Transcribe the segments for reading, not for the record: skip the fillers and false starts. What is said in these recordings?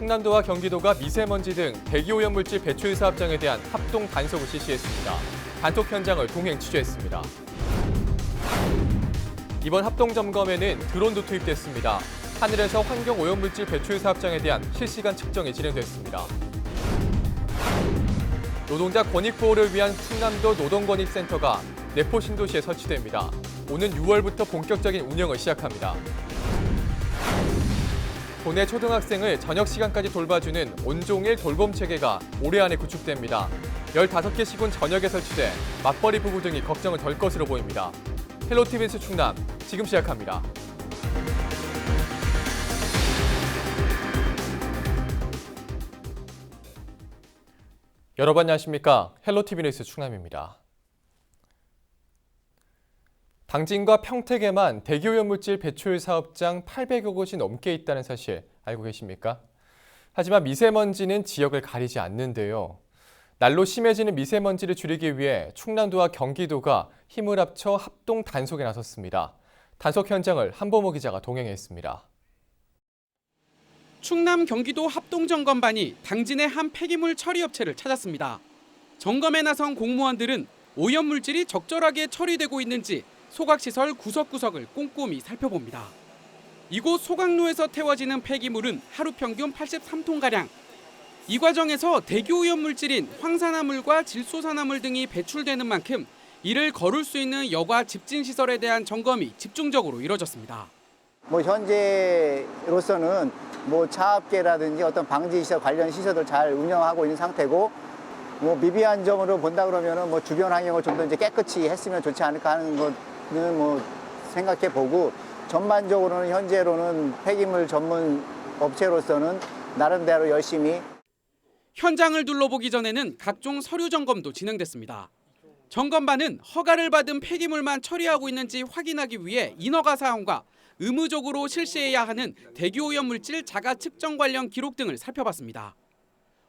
충남도와 경기도가 미세먼지 등 대기오염물질 배출 사업장에 대한 합동 단속을 실시했습니다. 단속 현장을 동행 취재했습니다. 이번 합동 점검에는 드론도 투입됐습니다. 하늘에서 환경오염물질 배출 사업장에 대한 실시간 측정이 진행됐습니다. 노동자 권익보호를 위한 충남도 노동권익센터가 내포 신도시에 설치됩니다. 오는 6월부터 본격적인 운영을 시작합니다. 도내 초등학생을 저녁 시간까지 돌봐주는 온종일 돌봄 체계가 올해 안에 구축됩니다. 15개 시군 전역에 설치돼 맞벌이 부부 등이 걱정을 덜 것으로 보입니다. 헬로티비 뉴스 충남 지금 시작합니다. 여러분 안녕하십니까? 헬로티비 뉴스 충남입니다. 당진과 평택에만 대기오염물질 배출 사업장 800여 곳이 넘게 있다는 사실 알고 계십니까? 하지만 미세먼지는 지역을 가리지 않는데요. 날로 심해지는 미세먼지를 줄이기 위해 충남도와 경기도가 힘을 합쳐 합동 단속에 나섰습니다. 단속 현장을 한보모 기자가 동행했습니다. 충남 경기도 합동점검반이 당진의 한 폐기물 처리 업체를 찾았습니다. 점검에 나선 공무원들은 오염물질이 적절하게 처리되고 있는지 소각시설 구석구석을 꼼꼼히 살펴봅니다. 이곳 소각로에서 태워지는 폐기물은 하루 평균 83톤가량. 이 과정에서 대기오염물질인 황산화물과 질소산화물 등이 배출되는 만큼 이를 거를 수 있는 여과 집진시설에 대한 점검이 집중적으로 이뤄졌습니다. 현재로서는 차압계라든지 어떤 방지시설 관련 시설을 잘 운영하고 있는 상태고 미비한 점으로 본다 그러면은 주변 환경을 좀 더 이제 깨끗이 했으면 좋지 않을까 하는 거는 생각해 보고 전반적으로는 현재로는 폐기물 전문 업체로서는 나름대로 열심히 현장을 둘러보기 전에는 각종 서류 점검도 진행됐습니다. 점검반은 허가를 받은 폐기물만 처리하고 있는지 확인하기 위해 인허가 사항과 의무적으로 실시해야 하는 대기오염물질 자가 측정 관련 기록 등을 살펴봤습니다.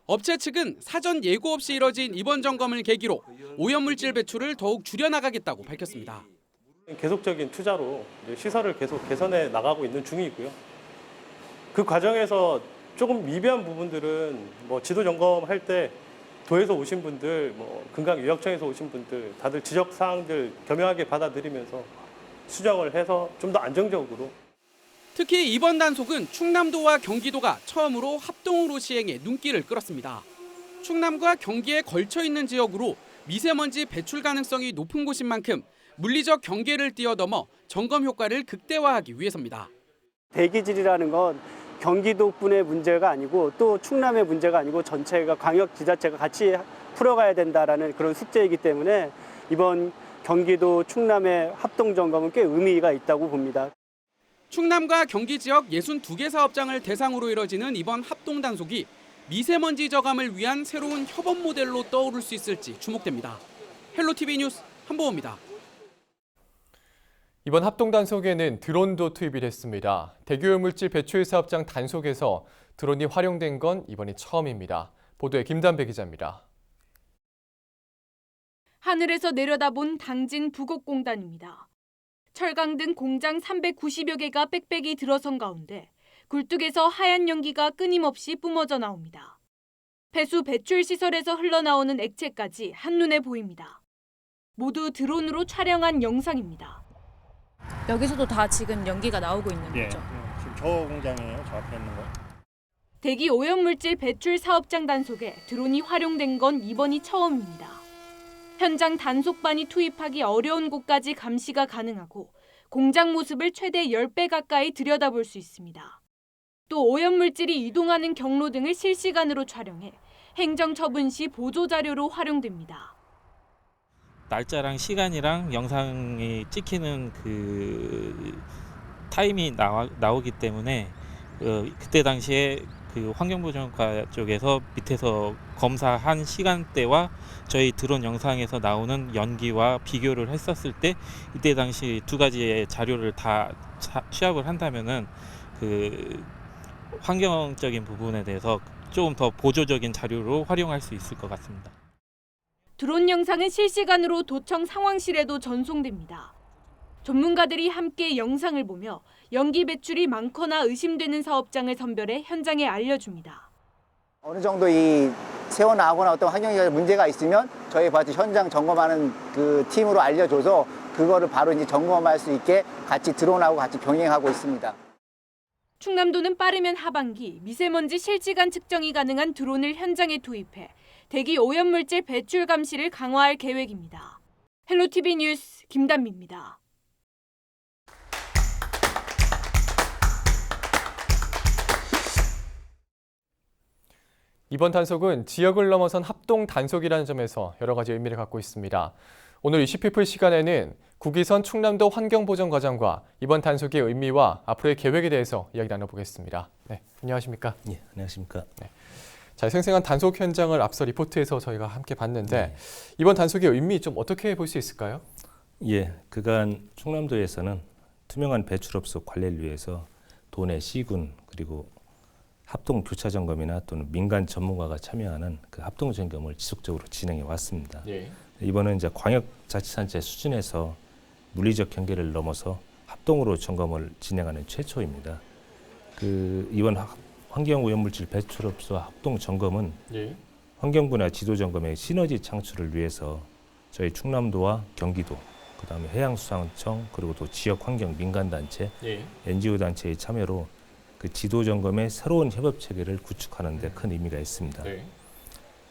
업체 측은 사전 예고 없이 이뤄진 이번 점검을 계기로 오염물질 배출을 더욱 줄여나가겠다고 밝혔습니다. 계속적인 투자로 시설을 계속 개선해 나가고 있는 중이고요. 그 과정에서 조금 미비한 부분들은 지도 점검할 때 도에서 오신 분들, 금강유역청에서 오신 분들 다들 지적 사항들 겸허하게 받아들이면서 수정을 해서 좀 더 안정적으로. 특히 이번 단속은 충남도와 경기도가 처음으로 합동으로 시행해 눈길을 끌었습니다. 충남과 경기에 걸쳐 있는 지역으로 미세먼지 배출 가능성이 높은 곳인 만큼 물리적 경계를 뛰어넘어 점검 효과를 극대화하기 위해서입니다. 대기질이라는 건 경기도뿐의 문제가 아니고 또 충남의 문제가 아니고 전체가 광역지자체가 같이 풀어가야 된다라는 그런 숙제이기 때문에 이번 경기도 충남의 합동점검은 꽤 의미가 있다고 봅니다. 충남과 경기 지역 62개 사업장을 대상으로 이뤄지는 이번 합동 단속이 미세먼지 저감을 위한 새로운 협업 모델로 떠오를 수 있을지 주목됩니다. 헬로티비 뉴스 한보호입니다. 이번 합동 단속에는 드론도 투입이 됐습니다. 대기오염물질 배출 사업장 단속에서 드론이 활용된 건 이번이 처음입니다. 보도에 김담배 기자입니다. 하늘에서 내려다본 당진 부곡공단입니다. 철강 등 공장 390여 개가 빽빽이 들어선 가운데 굴뚝에서 하얀 연기가 끊임없이 뿜어져 나옵니다. 폐수 배출 시설에서 흘러나오는 액체까지 한눈에 보입니다. 모두 드론으로 촬영한 영상입니다. 여기서도 다 지금 연기가 나오고 있는 거죠? 지금 저 공장이에요. 저 앞에 있는 거. 대기 오염물질 배출 사업장 단속에 드론이 활용된 건 이번이 처음입니다. 현장 단속반이 투입하기 어려운 곳까지 감시가 가능하고 공장 모습을 최대 10배 가까이 들여다볼 수 있습니다. 또 오염물질이 이동하는 경로 등을 실시간으로 촬영해 행정처분 시 보조자료로 활용됩니다. 날짜랑 시간이랑 영상이 찍히는 그 타임이 나오기 때문에 그때 당시에 그 환경보전과 쪽에서 밑에서 검사한 시간대와 저희 드론 영상에서 나오는 연기와 비교를 했었을 때 이때 당시 두 가지의 자료를 다 취합을 한다면은 그 환경적인 부분에 대해서 조금 더 보조적인 자료로 활용할 수 있을 것 같습니다. 드론 영상은 실시간으로 도청 상황실에도 전송됩니다. 전문가들이 함께 영상을 보며 연기 배출이 많거나 의심되는 사업장을 선별해 현장에 알려줍니다. 어느 정도 이 새어나오거나 어떤 환경에 문제가 있으면 저희 바로 현장 점검하는 그 팀으로 알려줘서 그거를 바로 이제 점검할 수 있게 같이 드론하고 같이 병행하고 있습니다. 충남도는 빠르면 하반기 미세먼지 실시간 측정이 가능한 드론을 현장에 투입해 대기 오염물질 배출 감시를 강화할 계획입니다. 헬로티비 뉴스 김단비입니다. 이번 단속은 지역을 넘어선 합동 단속이라는 점에서 여러 가지 의미를 갖고 있습니다. 오늘 이슈피플 시간에는 구기선 충남도 환경보전과장과 이번 단속의 의미와 앞으로의 계획에 대해서 이야기 나눠보겠습니다. 네, 안녕하십니까? 예, 안녕하십니까? 네. 자, 생생한 단속 현장을 앞서 리포트에서 저희가 함께 봤는데 이번 단속의 의미 좀 어떻게 볼 수 있을까요? 예, 그간 충남도에서는 투명한 배출업소 관리를 위해서 도내 시군 그리고 합동 교차 점검이나 또는 민간 전문가가 참여하는 그 합동 점검을 지속적으로 진행해 왔습니다. 예. 이번은 이제 광역자치단체 수준에서 물리적 경계를 넘어서 합동으로 점검을 진행하는 최초입니다. 이번 환경오염물질 배출업소 합동 점검은 예. 환경부나 지도 점검의 시너지 창출을 위해서 저희 충남도와 경기도, 그다음에 해양수산청 그리고 또 지역 환경 민간단체, 예. NGO 단체의 참여로 그 지도 점검의 새로운 협업 체계를 구축하는 데 큰 의미가 있습니다. 네.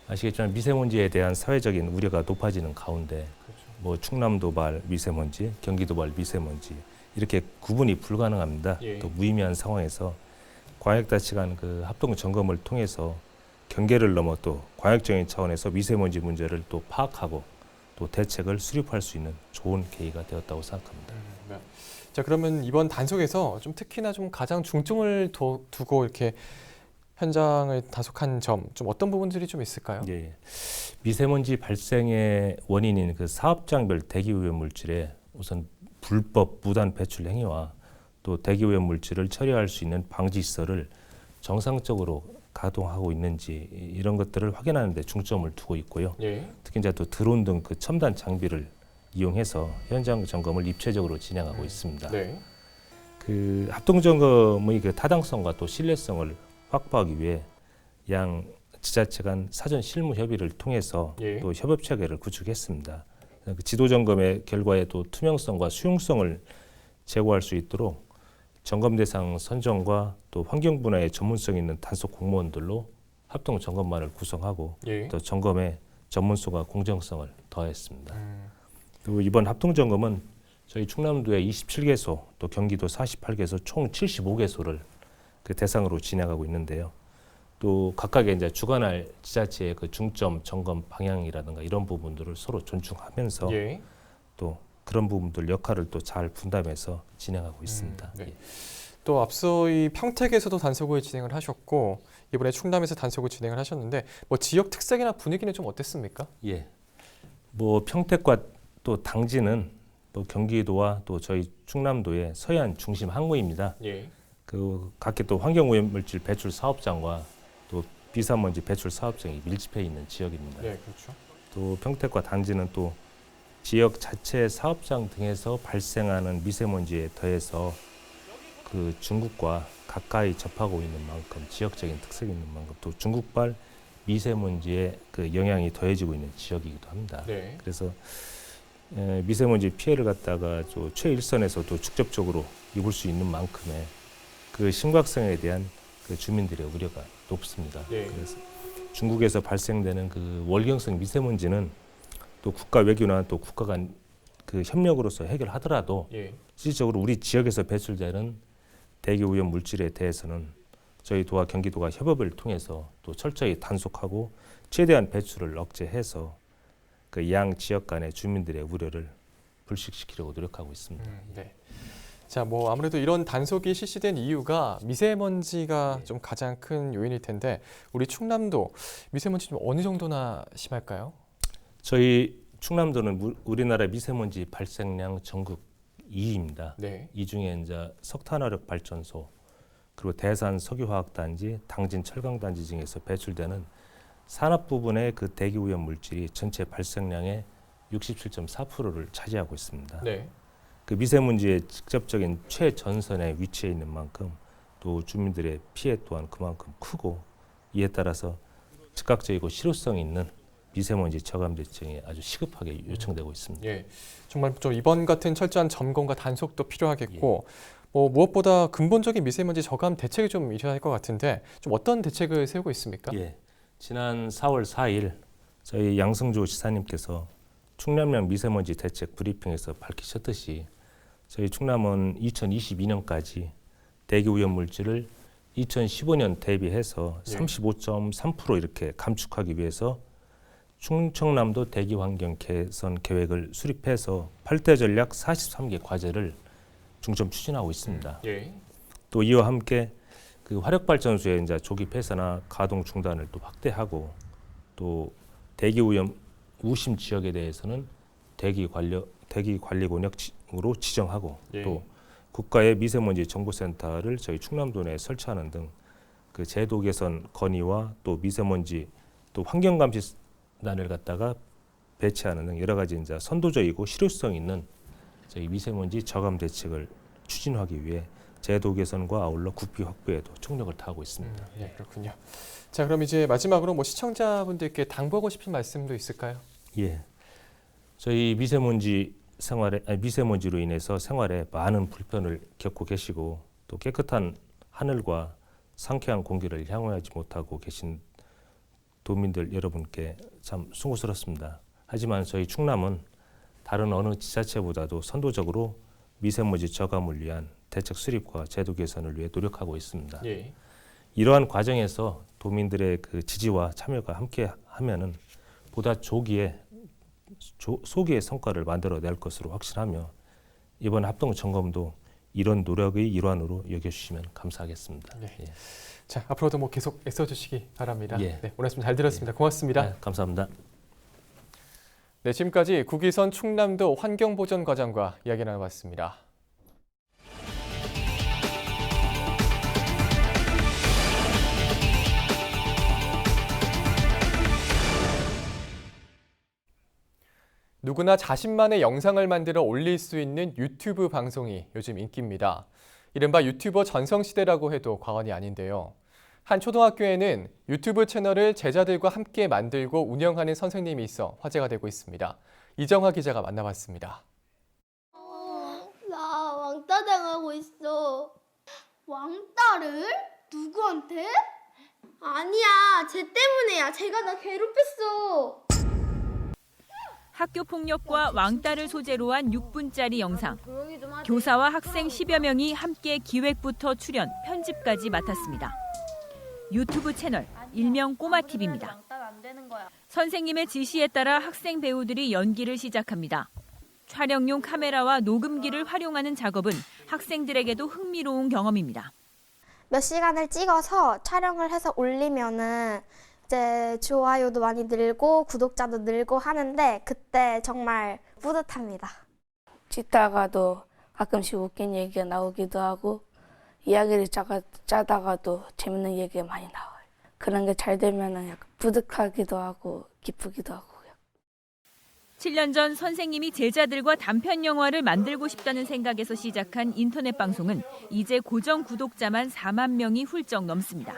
아시겠지만 미세먼지에 대한 사회적인 우려가 높아지는 가운데 그렇죠. 뭐 충남도발 미세먼지, 경기도발 미세먼지 이렇게 구분이 불가능합니다. 예. 또 무의미한 상황에서 광역단체 간 그 합동 점검을 통해서 경계를 넘어 또 광역적인 차원에서 미세먼지 문제를 또 파악하고 또 대책을 수립할 수 있는 좋은 계기가 되었다고 생각합니다. 네. 자, 그러면 이번 단속에서 좀 특히나 좀 가장 중점을 두고 이렇게 현장을 단속한 점, 좀 어떤 부분들이 좀 있을까요? 예, 미세먼지 발생의 원인인 그 사업장별 대기오염 물질의 우선 불법 무단 배출 행위와 또 대기오염 물질을 처리할 수 있는 방지 시설을 정상적으로 가동하고 있는지 이런 것들을 확인하는 데 중점을 두고 있고요. 예. 특히 이제 또 드론 등 그 첨단 장비를 이용해서 현장 점검을 입체적으로 진행하고 있습니다. 네. 그 합동 점검의 그 타당성과 또 신뢰성을 확보하기 위해 양 지자체 간 사전 실무 협의를 통해서 예. 또 협업 체계를 구축했습니다. 그 지도 점검의 결과에 또 투명성과 수용성을 제고할 수 있도록 점검 대상 선정과 또 환경 분야의 전문성 있는 단속 공무원들로 합동 점검반을 구성하고 예. 또 점검의 전문성과 공정성을 더했습니다. 그리고 이번 합동 점검은 저희 충남도의 27개소 또 경기도 48개소 총 75개소를 그 대상으로 진행하고 있는데요. 또 각각의 이제 주관할 지자체의 그 중점 점검 방향이라든가 이런 부분들을 서로 존중하면서 예. 또 그런 부분들 역할을 또 잘 분담해서 진행하고 있습니다. 네. 예. 또 앞서 이 평택에서도 단속을 진행을 하셨고 이번에 충남에서 단속을 진행을 하셨는데 뭐 지역 특색이나 분위기는 좀 어땠습니까? 예. 뭐 평택과 또 당진은 또 경기도와 또 저희 충남도의 서해안 중심 항구입니다. 예. 그 각기 또 환경오염물질 배출 사업장과 또 비산먼지 배출 사업장이 밀집해 있는 지역입니다. 네, 그렇죠. 또 평택과 당진은 또 지역 자체 사업장 등에서 발생하는 미세먼지에 더해서 그 중국과 가까이 접하고 있는 만큼 지역적인 특색이 있는 만큼 또 중국발 미세먼지의 그 영향이 더해지고 있는 지역이기도 합니다. 네. 그래서 미세먼지 피해를 갖다가 최일선에서 또 직접적으로 입을 수 있는 만큼의 그 심각성에 대한 그 주민들의 우려가 높습니다. 네. 그래서 중국에서 발생되는 그 월경성 미세먼지는 또 국가 외교나 또 국가 간 그 협력으로서 해결하더라도 예. 실질적으로 우리 지역에서 배출되는 대기 오염 물질에 대해서는 저희 도와 경기도가 협업을 통해서 또 철저히 단속하고 최대한 배출을 억제해서 그 양 지역 간의 주민들의 우려를 불식시키려고 노력하고 있습니다. 네. 자, 뭐 아무래도 이런 단속이 실시된 이유가 미세먼지가 좀 가장 큰 요인일 텐데 우리 충남도 미세먼지 좀 어느 정도나 심할까요? 저희 충남도는 우리나라 미세먼지 발생량 전국 2위입니다. 네. 이 중에 이제 석탄화력 발전소 그리고 대산 석유화학단지, 당진 철강단지 등에서 배출되는 산업 부분의 그 대기 오염 물질이 전체 발생량의 67.4%를 차지하고 있습니다. 네. 그 미세먼지의 직접적인 최전선에 위치해 있는 만큼 또 주민들의 피해 또한 그만큼 크고, 이에 따라서 즉각적이고 실효성 있는 미세먼지 저감 대책이 아주 시급하게 요청되고 있습니다. 예, 정말 좀 이번 같은 철저한 점검과 단속도 필요하겠고, 무엇보다 근본적인 미세먼지 저감 대책이 좀 일어날 것 같은데 좀 어떤 대책을 세우고 있습니까? 예, 지난 4월 4일 저희 양승조 지사님께서 충남형 미세먼지 대책 브리핑에서 밝히셨듯이 저희 충남은 2022년까지 대기 오염 물질을 2015년 대비해서 35.3% 이렇게 감축하기 위해서 충청남도 대기 환경 개선 계획을 수립해서 8대 전략 43개 과제를 중점 추진하고 있습니다. 또 이와 함께 그 화력발전소의 이제 조기 폐쇄나 가동 중단을 또 확대하고, 또 대기 오염 우심 지역에 대해서는 대기 관리 권역으로 지정하고, 또 국가의 미세먼지 정보센터를 저희 충남도 내에 설치하는 등 그 제도 개선 건의와 또 미세먼지 또 환경 감시단을 갖다가 배치하는 등 여러 가지 이제 선도적이고 실효성 있는 저희 미세먼지 저감 대책을 추진하기 위해 제도 개선과 아울러 국비 확보에도 총력을 다하고 있습니다. 예, 그렇군요. 자, 그럼 이제 마지막으로 시청자분들께 당부하고 싶은 말씀도 있을까요? 예, 저희 미세먼지로 인해서 생활에 많은 불편을 겪고 계시고, 또 깨끗한 하늘과 상쾌한 공기를 향유하지 못하고 계신 도민들 여러분께 참 수고스럽습니다. 하지만 저희 충남은 다른 어느 지자체보다도 선도적으로 미세먼지 저감을 위한 대책 수립과 제도 개선을 위해 노력하고 있습니다. 이러한 과정에서 도민들의 그 지지와 참여가 함께 하면은 보다 소기의 성과를 만들어낼 것으로 확신하며, 이번 합동 점검도 이런 노력의 일환으로 여겨주시면 감사하겠습니다. 자, 앞으로도 계속 애써주시기 바랍니다. 예. 네, 오늘 말씀 잘 들었습니다. 고맙습니다. 네, 감사합니다. 네, 지금까지 국위선 충남도 환경보전과장과 이야기 나눠봤습니다. 누구나 자신만의 영상을 만들어 올릴 수 있는 유튜브 방송이 요즘 인기입니다. 이른바 유튜버 전성시대라고 해도 과언이 아닌데요. 한 초등학교에는 유튜브 채널을 제자들과 함께 만들고 운영하는 선생님이 있어 화제가 되고 있습니다. 이정화 기자가 만나봤습니다. 나 왕따 당하고 있어. 왕따를? 누구한테? 아니야, 쟤 때문에야. 쟤가 나 괴롭혔어. 학교 폭력과 왕따를 소재로 한 6분짜리 영상. 교사와 학생 10여 명이 함께 기획부터 출연, 편집까지 맡았습니다. 유튜브 채널, 일명 꼬마TV입니다. 선생님의 지시에 따라 학생 배우들이 연기를 시작합니다. 촬영용 카메라와 녹음기를 활용하는 작업은 학생들에게도 흥미로운 경험입니다. 몇 시간을 찍어서 촬영을 해서 올리면은 이제 좋아요도 많이 늘고 구독자도 늘고 하는데 그때 정말 뿌듯합니다. 찍다가도 가끔씩 웃긴 얘기가 나오기도 하고 이야기를 짜다가도 재밌는 얘기가 많이 나와요. 그런 게 잘 되면 약간 뿌듯하기도 하고 기쁘기도 하고요. 7년 전 선생님이 제자들과 단편 영화를 만들고 싶다는 생각에서 시작한 인터넷 방송은 이제 고정 구독자만 4만 명이 훌쩍 넘습니다.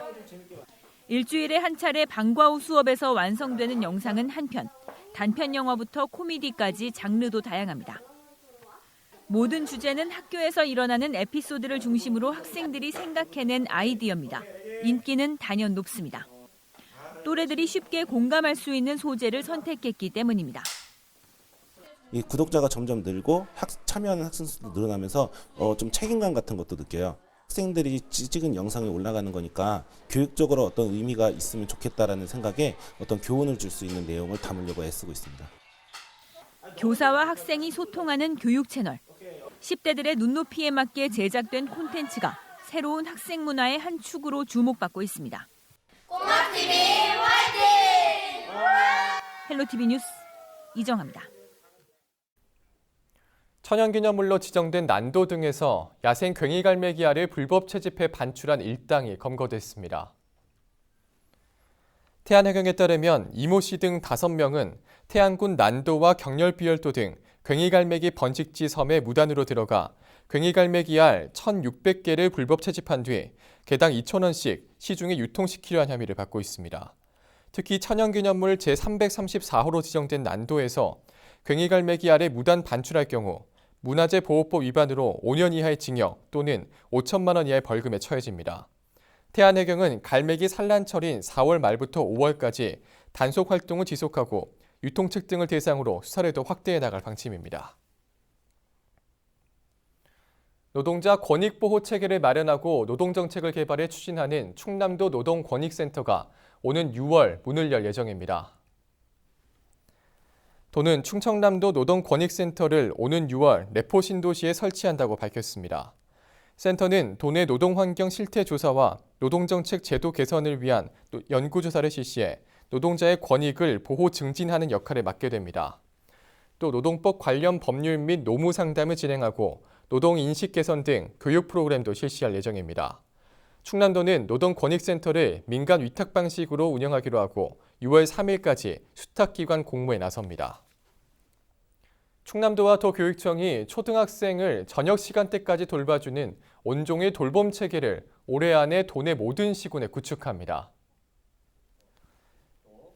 일주일에 한 차례 방과 후 수업에서 완성되는 영상은 한 편, 단편 영화부터 코미디까지 장르도 다양합니다. 모든 주제는 학교에서 일어나는 에피소드를 중심으로 학생들이 생각해낸 아이디어입니다. 인기는 단연 높습니다. 또래들이 쉽게 공감할 수 있는 소재를 선택했기 때문입니다. 이 구독자가 점점 늘고 참여하는 학생들도 늘어나면서 좀 책임감 같은 것도 느껴요. 학생들이 찍은 영상이 올라가는 거니까 교육적으로 어떤 의미가 있으면 좋겠다라는 생각에 어떤 교훈을 줄 수 있는 내용을 담으려고 애쓰고 있습니다. 교사와 학생이 소통하는 교육 채널. 10대들의 눈높이에 맞게 제작된 콘텐츠가 새로운 학생 문화의 한 축으로 주목받고 있습니다. 꼬마TV 화이팅! 헬로티비 뉴스 이정화입니다. 천연기념물로 지정된 난도 등에서 야생 괭이갈매기 알을 불법 채집해 반출한 일당이 검거됐습니다. 태안해경에 따르면 이모 씨 등 5명은 태안군 난도와 경렬비열도 등 괭이갈매기 번식지 섬에 무단으로 들어가 괭이갈매기 알 1,600개를 불법 채집한 뒤 개당 2,000원씩 시중에 유통시키려 한 혐의를 받고 있습니다. 특히 천연기념물 제334호로 지정된 난도에서 괭이갈매기 알을 무단 반출할 경우 문화재 보호법 위반으로 5년 이하의 징역 또는 5천만 원 이하의 벌금에 처해집니다. 태안해경은 갈매기 산란철인 4월 말부터 5월까지 단속 활동을 지속하고 유통측 등을 대상으로 수사를 더 확대해 나갈 방침입니다. 노동자 권익보호 체계를 마련하고 노동정책을 개발해 추진하는 충남도 노동권익센터가 오는 6월 문을 열 예정입니다. 도는 충청남도 노동권익센터를 오는 6월 내포 신도시에 설치한다고 밝혔습니다. 센터는 도내 노동환경 실태 조사와 노동정책 제도 개선을 위한 연구조사를 실시해 노동자의 권익을 보호 증진하는 역할을 맡게 됩니다. 또 노동법 관련 법률 및 노무 상담을 진행하고 노동 인식 개선 등 교육 프로그램도 실시할 예정입니다. 충남도는 노동권익센터를 민간 위탁 방식으로 운영하기로 하고 6월 3일까지 수탁기관 공모에 나섭니다. 충남도와 도교육청이 초등학생을 저녁 시간대까지 돌봐주는 온종일 돌봄 체계를 올해 안에 도내 모든 시군에 구축합니다.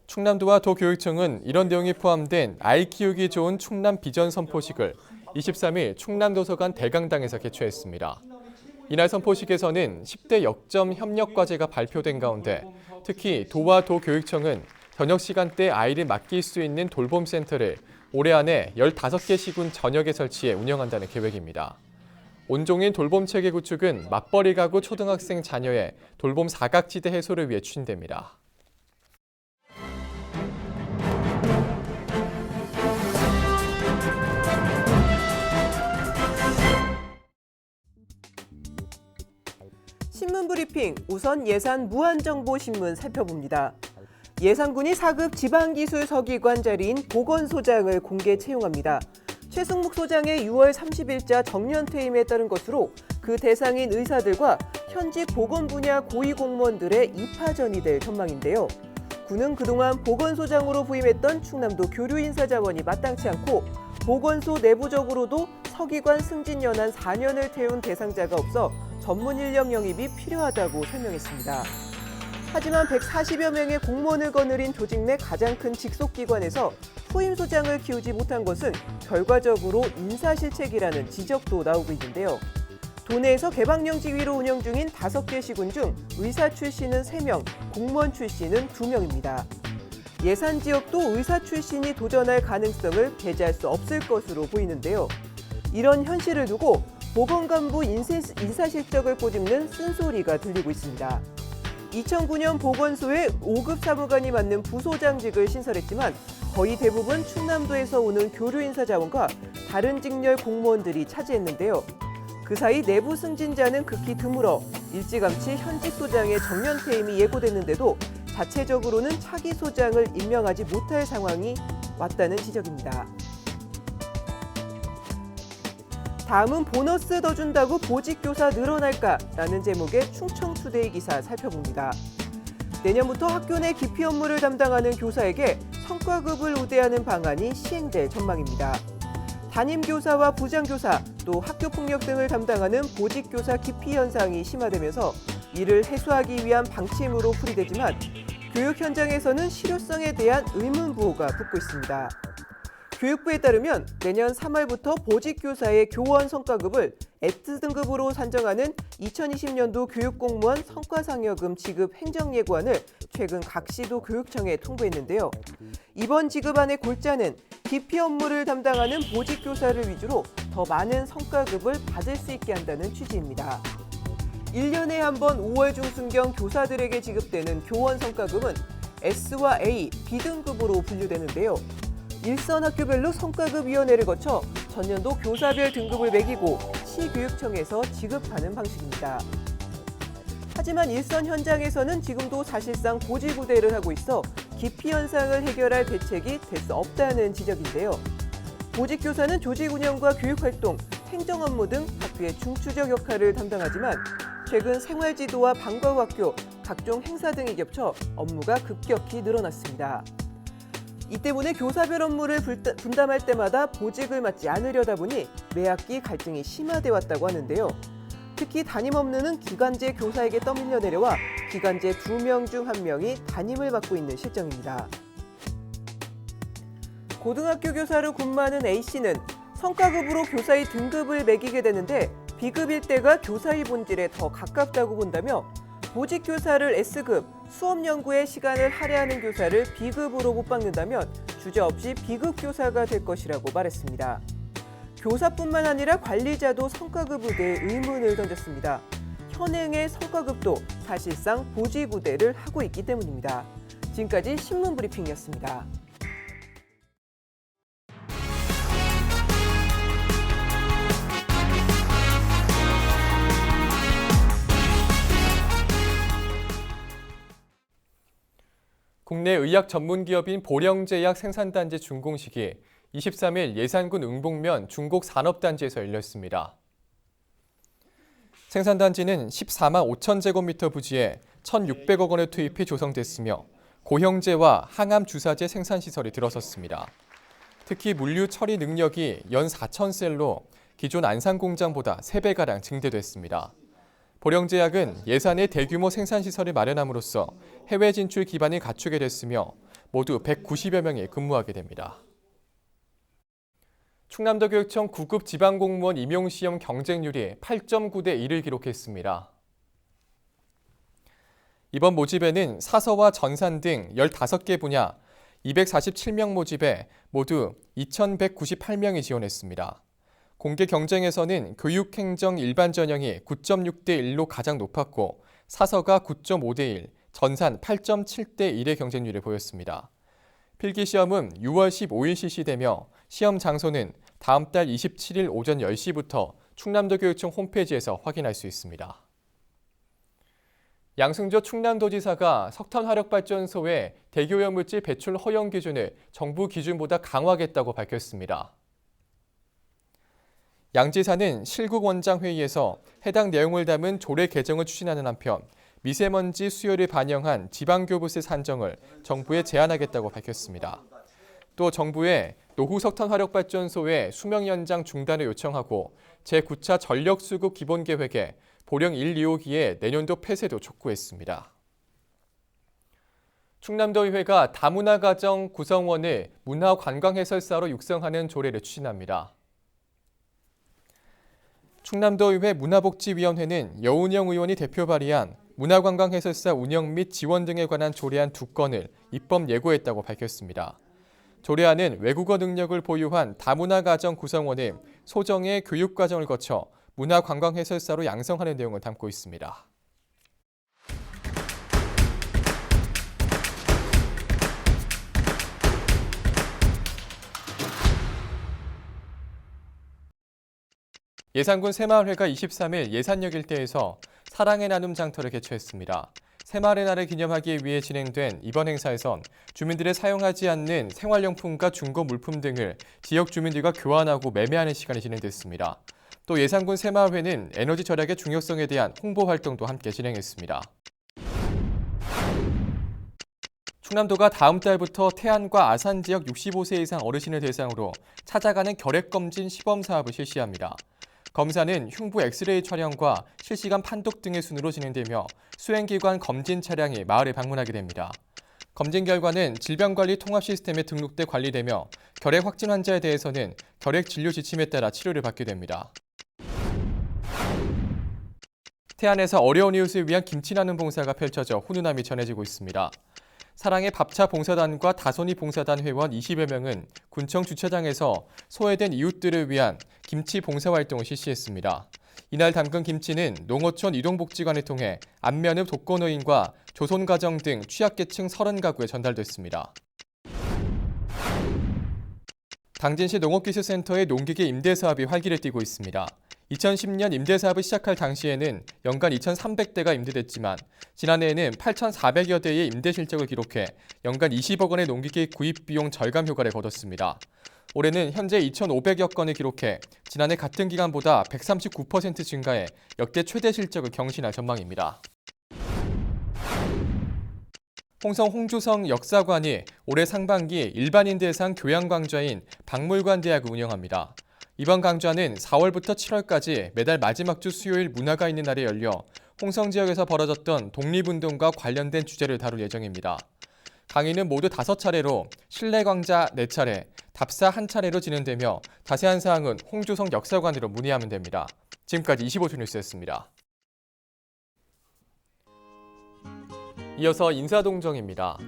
충남도와 도교육청은 이런 내용이 포함된 아이 키우기 좋은 충남 비전 선포식을 23일 충남도서관 대강당에서 개최했습니다. 이날 선포식에서는 10대 역점 협력과제가 발표된 가운데 특히 도와 도교육청은 저녁 시간대 아이를 맡길 수 있는 돌봄센터를 올해 안에 15개 시군 전역에 설치해 운영한다는 계획입니다. 온종일 돌봄 체계 구축은 맞벌이 가구 초등학생 자녀의 돌봄 사각지대 해소를 위해 추진됩니다. 신문 브리핑, 우선 예산 무한정보신문 살펴봅니다. 예산군이 4급 지방기술서기관 자리인 보건소장을 공개 채용합니다. 최승목 소장의 6월 30일자 정년 퇴임에 따른 것으로 그 대상인 의사들과 현직 보건 분야 고위공무원들의 입하전이 될 전망인데요. 군은 그동안 보건소장으로 부임했던 충남도 교류인사자원이 마땅치 않고 보건소 내부적으로도 서기관 승진 연한 4년을 태운 대상자가 없어 전문 인력 영입이 필요하다고 설명했습니다. 하지만 140여 명의 공무원을 거느린 조직 내 가장 큰 직속기관에서 후임 소장을 키우지 못한 것은 결과적으로 인사실책이라는 지적도 나오고 있는데요. 도내에서 개방령 직위로 운영 중인 5개 시군 중 의사 출신은 3명, 공무원 출신은 2명입니다. 예산 지역도 의사 출신이 도전할 가능성을 배제할 수 없을 것으로 보이는데요. 이런 현실을 두고 보건간부 인사실적을 꼬집는 쓴소리가 들리고 있습니다. 2009년 보건소에 5급 사무관이 맡는 부소장직을 신설했지만 거의 대부분 충남도에서 오는 교류인사자원과 다른 직렬 공무원들이 차지했는데요. 그 사이 내부 승진자는 극히 드물어 일찌감치 현직 소장의 정년 퇴임이 예고됐는데도 자체적으로는 차기 소장을 임명하지 못할 상황이 왔다는 지적입니다. 다음은 보너스 더 준다고 보직교사 늘어날까라는 제목의 충청투데이 기사 살펴봅니다. 내년부터 학교 내 기피 업무를 담당하는 교사에게 성과급을 우대하는 방안이 시행될 전망입니다. 담임교사와 부장교사, 또 학교폭력 등을 담당하는 보직교사 기피 현상이 심화되면서 이를 해소하기 위한 방침으로 풀이되지만 교육 현장에서는 실효성에 대한 의문부호가 붙고 있습니다. 교육부에 따르면 내년 3월부터 보직교사의 교원 성과급을 S등급으로 산정하는 2020년도 교육공무원 성과상여금 지급 행정예고안을 최근 각 시도 교육청에 통보했는데요. 이번 지급안의 골자는 기피 업무를 담당하는 보직교사를 위주로 더 많은 성과급을 받을 수 있게 한다는 취지입니다. 1년에 한 번 5월 중순경 교사들에게 지급되는 교원 성과급은 S와 A, B등급으로 분류되는데요. 일선 학교별로 성과급위원회를 거쳐 전년도 교사별 등급을 매기고 시교육청에서 지급하는 방식입니다. 하지만 일선 현장에서는 지금도 사실상 고지부대를 하고 있어 기피 현상을 해결할 대책이 될 수 없다는 지적인데요. 보직교사는 조직 운영과 교육활동, 행정 업무 등 학교의 중추적 역할을 담당하지만 최근 생활지도와 방과후 학교, 각종 행사 등이 겹쳐 업무가 급격히 늘어났습니다. 이 때문에 교사별 업무를 분담할 때마다 보직을 맞지 않으려다 보니 매학기 갈등이 심화돼 왔다고 하는데요. 특히 담임 업무는 기간제 교사에게 떠밀려 내려와 기간제 2명 중 1명이 담임을 맡고 있는 실정입니다. 고등학교 교사로 근무하는 A씨는 성과급으로 교사의 등급을 매기게 되는데 B급일 때가 교사의 본질에 더 가깝다고 본다며 보직 교사를 S급, 수업 연구에 시간을 할애하는 교사를 B급으로 못 박는다면 주저없이 B급 교사가 될 것이라고 말했습니다. 교사뿐만 아니라 관리자도 성과급 우대에 의문을 던졌습니다. 현행의 성과급도 사실상 보직 우대를 하고 있기 때문입니다. 지금까지 신문 브리핑이었습니다. 국내 의약 전문 기업인 보령제약 생산단지 준공식이 23일 예산군 응봉면 중곡 산업단지에서 열렸습니다. 생산단지는 14만 5천 제곱미터 부지에 1,600억 원을 투입해 조성됐으며 고형제와 항암 주사제 생산시설이 들어섰습니다. 특히 물류 처리 능력이 연 4,000셀로 기존 안산공장보다 3배가량 증대됐습니다. 보령제약은 예산에 대규모 생산시설을 마련함으로써 해외 진출 기반을 갖추게 됐으며 모두 190여 명이 근무하게 됩니다. 충남도교육청 9급 지방공무원 임용시험 경쟁률이 8.9대 1을 기록했습니다. 이번 모집에는 사서와 전산 등 15개 분야 247명 모집에 모두 2,198명이 지원했습니다. 공개 경쟁에서는 교육행정 일반 전형이 9.6대 1로 가장 높았고 사서가 9.5대 1, 전산 8.7대 1의 경쟁률을 보였습니다. 필기시험은 6월 15일 실시되며 시험 장소는 다음 달 27일 오전 10시부터 충남도교육청 홈페이지에서 확인할 수 있습니다. 양승조 충남도지사가 석탄화력발전소의 대기오염물질 배출 허용 기준을 정부 기준보다 강화하겠다고 밝혔습니다. 양 지사는 실국원장회의에서 해당 내용을 담은 조례 개정을 추진하는 한편 미세먼지 수요를 반영한 지방교부세 산정을 정부에 제안하겠다고 밝혔습니다. 또 정부에 노후석탄화력발전소의 수명 연장 중단을 요청하고 제9차 전력수급 기본계획에 보령 1, 2호기의 내년도 폐쇄도 촉구했습니다. 충남도의회가 다문화가정 구성원을 문화관광해설사로 육성하는 조례를 추진합니다. 충남도의회 문화복지위원회는 여운영 의원이 대표 발의한 문화관광해설사 운영 및 지원 등에 관한 조례안 2건을 입법 예고했다고 밝혔습니다. 조례안은 외국어 능력을 보유한 다문화 가정 구성원을 소정의 교육과정을 거쳐 문화관광해설사로 양성하는 내용을 담고 있습니다. 예산군 새마을회가 23일 예산역 일대에서 사랑의 나눔 장터를 개최했습니다. 새마을의 날을 기념하기 위해 진행된 이번 행사에선 주민들의 사용하지 않는 생활용품과 중고 물품 등을 지역 주민들과 교환하고 매매하는 시간이 진행됐습니다. 또 예산군 새마을회는 에너지 절약의 중요성에 대한 홍보 활동도 함께 진행했습니다. 충남도가 다음 달부터 태안과 아산 지역 65세 이상 어르신을 대상으로 찾아가는 결핵검진 시범 사업을 실시합니다. 검사는 흉부 엑스레이 촬영과 실시간 판독 등의 순으로 진행되며 수행기관 검진 차량이 마을에 방문하게 됩니다. 검진 결과는 질병관리 통합 시스템에 등록돼 관리되며 결핵 확진 환자에 대해서는 결핵 진료 지침에 따라 치료를 받게 됩니다. 태안에서 어려운 이웃을 위한 김치 나눔 봉사가 펼쳐져 훈훈함이 전해지고 있습니다. 사랑의 밥차 봉사단과 다손이 봉사단 회원 20여 명은 군청 주차장에서 소외된 이웃들을 위한 김치 봉사 활동을 실시했습니다. 이날 담근 김치는 농어촌 이동복지관을 통해 안면읍 독거노인과 조손가정 등 취약계층 30가구에 전달됐습니다. 당진시 농업기술센터의 농기계 임대 사업이 활기를 띠고 있습니다. 2010년 임대 사업을 시작할 당시에는 연간 2,300대가 임대됐지만 지난해에는 8,400여 대의 임대 실적을 기록해 연간 20억 원의 농기계 구입 비용 절감 효과를 거뒀습니다. 올해는 현재 2,500여 건을 기록해 지난해 같은 기간보다 139% 증가해 역대 최대 실적을 경신할 전망입니다. 홍성 홍주성 역사관이 올해 상반기 일반인 대상 교양 강좌인 박물관대학을 운영합니다. 이번 강좌는 4월부터 7월까지 매달 마지막 주 수요일 문화가 있는 날에 열려 홍성 지역에서 벌어졌던 독립운동과 관련된 주제를 다룰 예정입니다. 강의는 모두 5차례로 실내 강좌 4차례, 답사 1차례로 진행되며 자세한 사항은 홍주성 역사관으로 문의하면 됩니다. 지금까지 25초 뉴스였습니다. 이어서 인사동정입니다.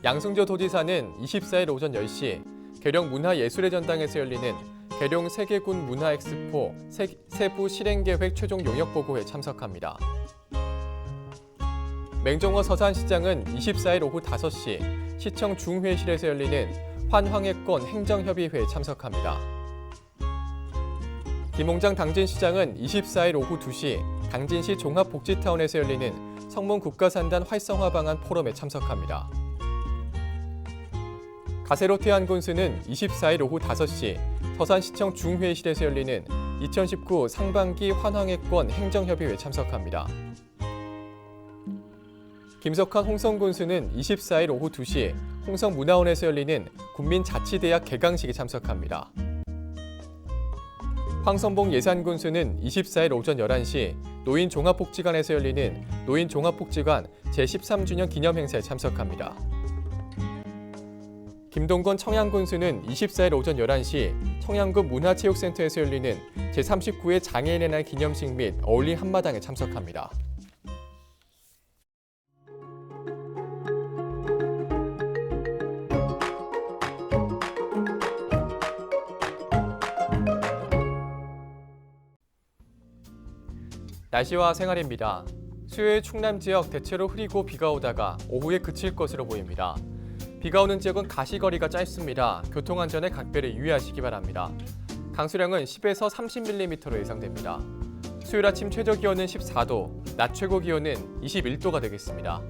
양승조 도지사는 24일 오전 10시 계룡 문화예술의 전당에서 열리는 계룡 세계군 문화엑스포 세부 실행계획 최종 용역보고회에 참석합니다. 맹정호 서산시장은 24일 오후 5시 시청 중회실에서 열리는 환황해권 행정협의회에 참석합니다. 김홍장 당진시장은 24일 오후 2시 당진시 종합복지타운에서 열리는 성문 국가산단 활성화 방안 포럼에 참석합니다. 가세로테 한군수는 24일 오후 5시 서산시청 중회의실에서 열리는 2019 상반기 환황해권 행정협의회에 참석합니다. 김석환 홍성군수는 24일 오후 2시 홍성문화원에서 열리는 국민자치대학 개강식에 참석합니다. 황선봉 예산군수는 24일 오전 11시 노인종합복지관에서 열리는 노인종합복지관 제13주년 기념행사에 참석합니다. 김동건 청양군수는 24일 오전 11시 청양군 문화체육센터에서 열리는 제39회 장애인의 날 기념식 및 어울림 한마당에 참석합니다. 날씨와 생활입니다. 수요일 충남 지역 대체로 흐리고 비가 오다가 오후에 그칠 것으로 보입니다. 비가 오는 지역은 가시거리가 짧습니다. 교통안전에 각별히 유의하시기 바랍니다. 강수량은 10에서 30mm로 예상됩니다. 수요일 아침 최저 기온은 14도, 낮 최고 기온은 21도가 되겠습니다.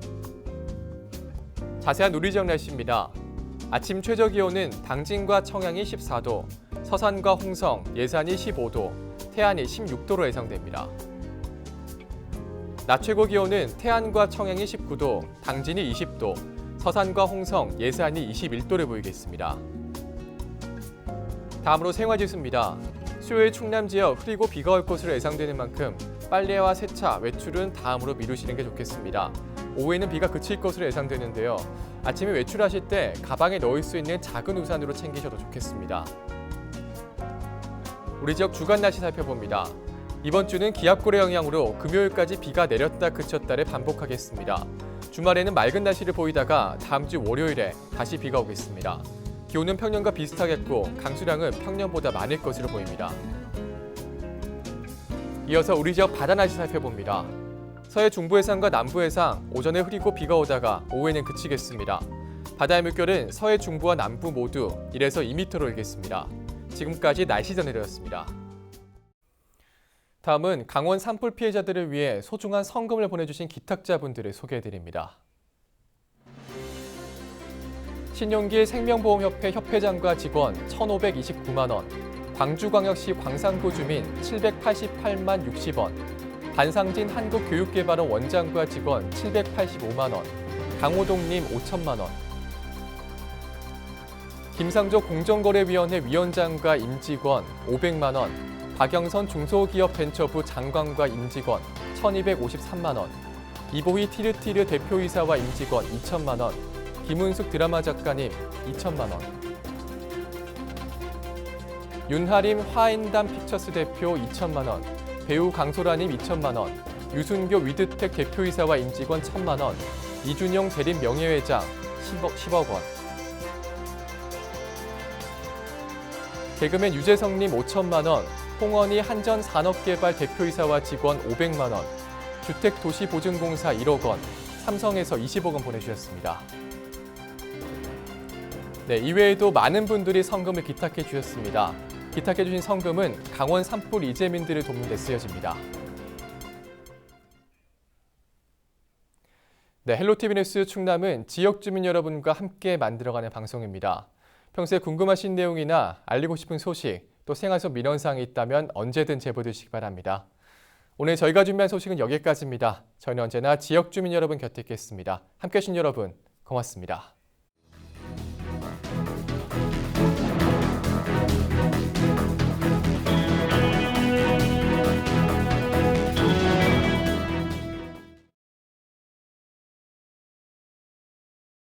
자세한 우리 지역 날씨입니다. 아침 최저 기온은 당진과 청양이 14도, 서산과 홍성, 예산이 15도, 태안이 16도로 예상됩니다. 낮 최고 기온은 태안과 청양이 19도, 당진이 20도, 서산과 홍성, 예산이 21도를 보이겠습니다. 다음으로 생활지수입니다. 수요일 충남 지역 흐리고 비가 올 것으로 예상되는 만큼 빨래와 세차, 외출은 다음으로 미루시는 게 좋겠습니다. 오후에는 비가 그칠 것으로 예상되는데요. 아침에 외출하실 때 가방에 넣을 수 있는 작은 우산으로 챙기셔도 좋겠습니다. 우리 지역 주간 날씨 살펴봅니다. 이번 주는 기압골의 영향으로 금요일까지 비가 내렸다 그쳤다를 반복하겠습니다. 주말에는 맑은 날씨를 보이다가 다음 주 월요일에 다시 비가 오겠습니다. 기온은 평년과 비슷하겠고 강수량은 평년보다 많을 것으로 보입니다. 이어서 우리 지역 바다 날씨 살펴봅니다. 서해 중부 해상과 남부 해상 오전에 흐리고 비가 오다가 오후에는 그치겠습니다. 바다의 물결은 서해 중부와 남부 모두 1에서 2m로 일겠습니다. 지금까지 날씨 전해드렸습니다. 다음은 강원 산불 피해자들을 위해 소중한 성금을 보내주신 기탁자분들을 소개해드립니다. 신용길 생명보험협회 협회장과 직원 1,529만 원, 광주광역시 광산구 주민 788만 60원, 반상진 한국교육개발원 원장과 직원 785만 원, 강호동님 5천만 원, 김상조 공정거래위원회 위원장과 임직원 500만 원, 박영선 중소기업벤처부 장관과 임직원 1,253만 원, 이보희 티르티르 대표이사와 임직원 2천만 원, 김은숙 드라마 작가님 2천만 원, 윤하림 화인담 픽처스 대표 2천만 원, 배우 강소라님 2천만 원, 유순교 위드텍 대표이사와 임직원 1,000만 원, 이준용 대림 명예회장 10억 원, 개그맨 유재성님 5천만 원, 홍원희 한전산업개발 대표이사와 직원 500만 원, 주택도시보증공사 1억 원, 삼성에서 20억 원 보내주셨습니다. 네, 이외에도 많은 분들이 성금을 기탁해 주셨습니다. 기탁해 주신 성금은 강원 산불 이재민들을 돕는 데 쓰여집니다. 네, 헬로티비 뉴스 충남은 지역 주민 여러분과 함께 만들어가는 방송입니다. 평소에 궁금하신 내용이나 알리고 싶은 소식, 또 생활 속 민원사항이 있다면 언제든 제보해 주시기 바랍니다. 오늘 저희가 준비한 소식은 여기까지입니다. 저희는 언제나 지역 주민 여러분 곁에 있겠습니다. 함께해 주신 여러분 고맙습니다.